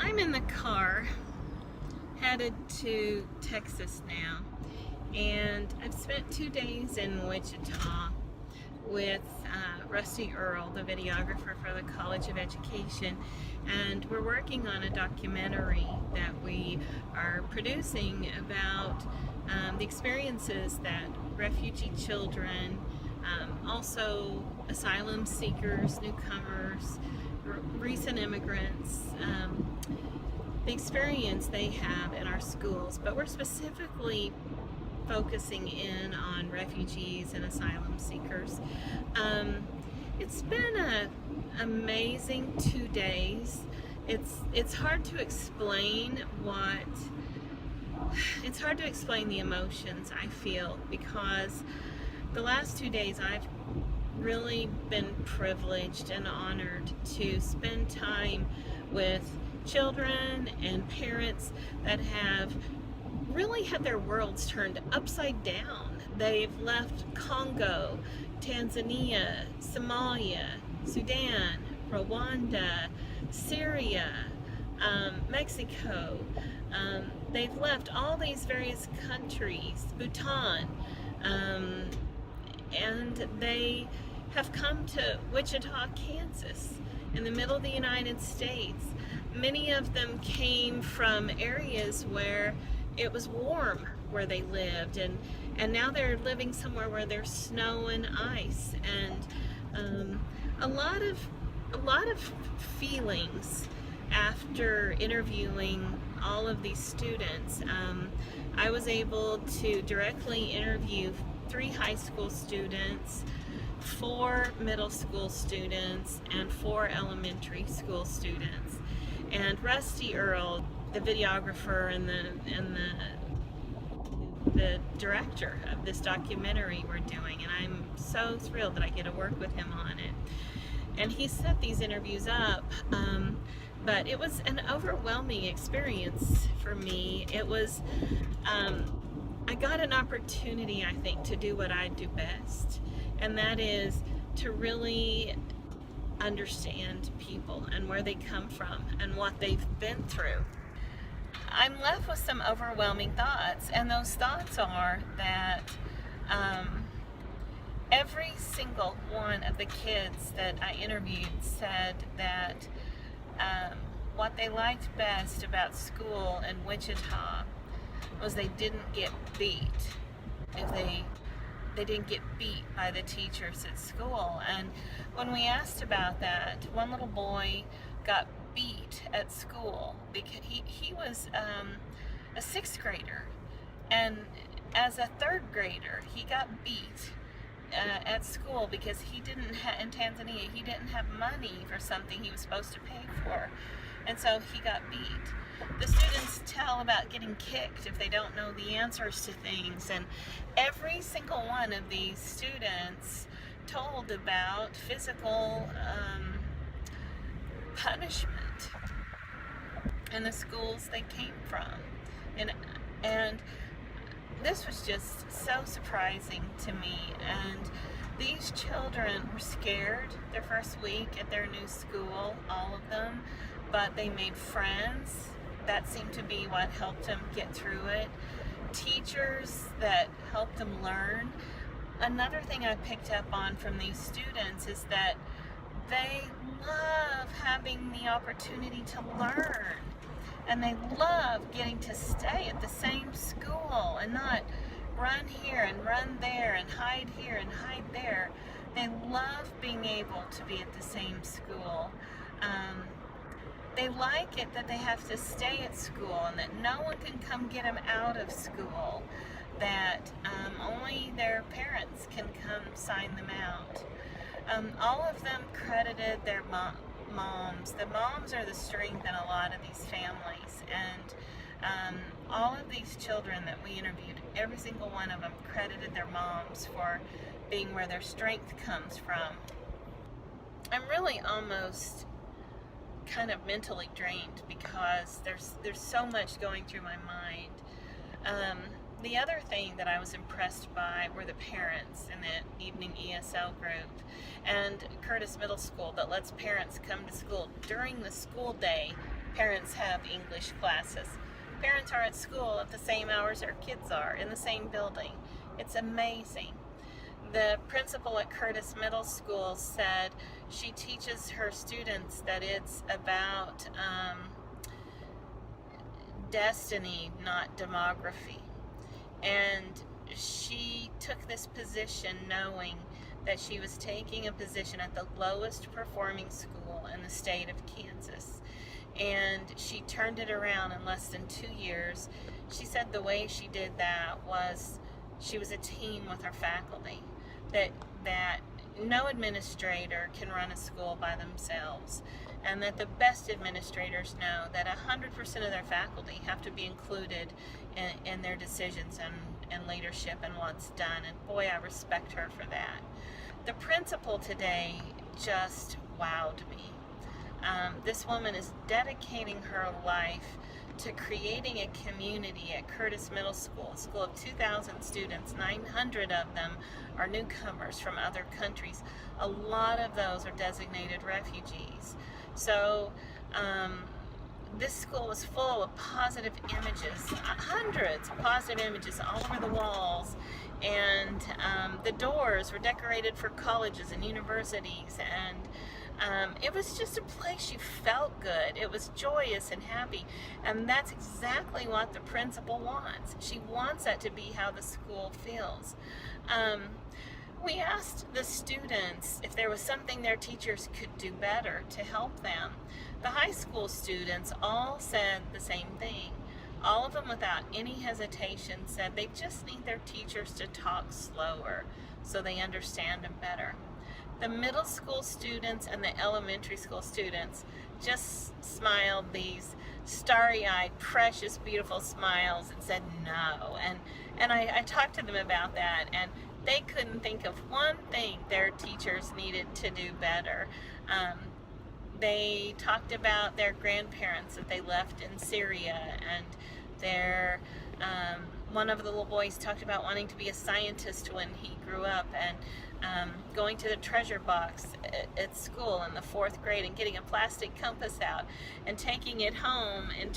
I'm in the car headed to Texas now, and I've spent 2 days in Wichita with Rusty Earl, the videographer for the College of Education, and we're working on a documentary that we are producing about the experiences that refugee children, also asylum seekers, newcomers, recent immigrants, the experience they have in our schools, but we're specifically focusing in on refugees and asylum seekers. It's been an amazing 2 days. It's hard to explain the emotions I feel, because the last 2 days I've really been privileged and honored to spend time with children and parents that have really had their worlds turned upside down. They've left Congo, Tanzania, Somalia, Sudan, Rwanda, Syria, Mexico. They've left all these various countries, Bhutan, and they have come to Wichita, Kansas, in the middle of the United States. Many of them came from areas where it was warm where they lived, and now they're living somewhere where there's snow and ice, and a lot of feelings after interviewing all of these students. I was able to directly interview 3 high school students, 4 middle school students, and 4 elementary school students. And Rusty Earl, the videographer and the director of this documentary we're doing, and I'm so thrilled that I get to work with him on it. And he set these interviews up, but it was an overwhelming experience for me. It was, I got an opportunity, I think, to do what I do best, and that is to really understand people and where they come from and what they've been through. I'm left with some overwhelming thoughts, and those thoughts are that every single one of the kids that I interviewed said that what they liked best about school in Wichita was they didn't get beat. If they didn't get beat by the teachers at school. And when we asked about that, one little boy got beat at school because he was a 6th grader, and as a 3rd grader he got beat at school because he didn't in Tanzania he didn't have money for something he was supposed to pay for, and so he got beat. The students tell about getting kicked if they don't know the answers to things, and every single one of these students told about physical punishment in the schools they came from, and this was just so surprising to me. And these children were scared their first week at their new school, all of them, but they made friends. That seemed to be what helped them get through it. Teachers that helped them learn. Another thing I picked up on from these students is that they love having the opportunity to learn, and they love getting to stay at the same school and not run here and run there and hide here and hide there. They love being able to be at the same school. They like it that they have to stay at school and that no one can come get them out of school, that only their parents can come sign them out. All of them credited their moms. The moms are the strength in a lot of these families, and all of these children that we interviewed, every single one of them credited their moms for being where their strength comes from. I'm really almost kind of mentally drained because there's so much going through my mind. The other thing that I was impressed by were the parents in the evening ESL group, and Curtis Middle School that lets parents come to school during the school day parents have English classes. Parents are at school at the same hours our kids are, in the same building. It's amazing. The principal at Curtis Middle School said she teaches her students that it's about destiny, not demography. And she took this position knowing that she was taking a position at the lowest performing school in the state of Kansas. And she turned it around in less than 2 years. She said the way she did that was she was a team with her faculty. That no administrator can run a school by themselves, and that the best administrators know that 100% of their faculty have to be included in their decisions and leadership and what's done. And boy, I respect her for that. The principal today just wowed me. This woman is dedicating her life to creating a community at Curtis Middle School, a school of 2,000 students. 900 of them are newcomers from other countries. A lot of those are designated refugees. So this school was full of positive images, hundreds of positive images all over the walls, and the doors were decorated for colleges and universities, and it was just a place you felt good. It was joyous and happy, and that's exactly what the principal wants. She wants that to be how the school feels. We asked the students if there was something their teachers could do better to help them. The high school students all said the same thing. All of them, without any hesitation, said they just need their teachers to talk slower so they understand them better. The middle school students and the elementary school students just smiled these starry-eyed, precious, beautiful smiles and said no. And I talked to them about that, and they couldn't think of one thing their teachers needed to do better. They talked about their grandparents that they left in Syria, and their one of the little boys talked about wanting to be a scientist when he grew up, and going to the treasure box at school in the 4th grade and getting a plastic compass out and taking it home and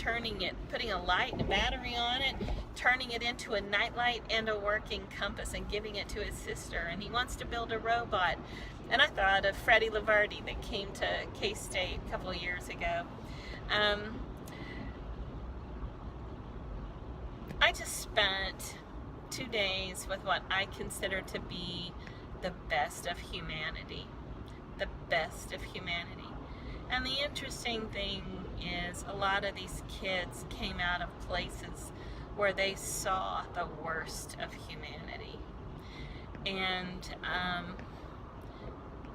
putting a light and a battery on it, turning it into a nightlight and a working compass, and giving it to his sister. And he wants to build a robot. And I thought of Freddie Laverty that came to K-State a couple of years ago. I just spent 2 days with what I consider to be the best of humanity. The best of humanity. And the interesting thing is a lot of these kids came out of places where they saw the worst of humanity. And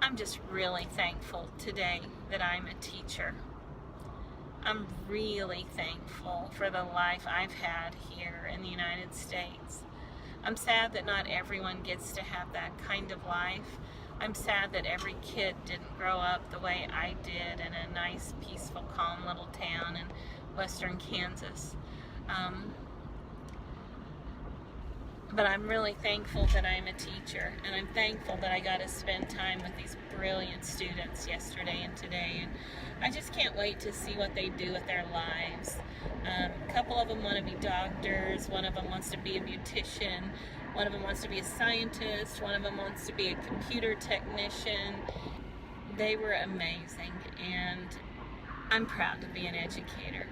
I'm just really thankful today that I'm a teacher. I'm really thankful for the life I've had here in the United States. I'm sad that not everyone gets to have that kind of life. I'm sad that every kid didn't grow up the way I did in a nice, peaceful, calm little town in western Kansas. But I'm really thankful that I'm a teacher, and I'm thankful that I got to spend time with these brilliant students yesterday and today, and I just can't wait to see what they do with their lives. A couple of them want to be doctors, one of them wants to be a beautician, one of them wants to be a scientist, one of them wants to be a computer technician. They were amazing, and I'm proud to be an educator.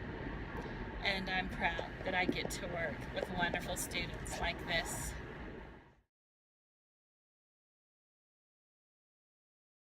And I'm proud that I get to work with wonderful students like this.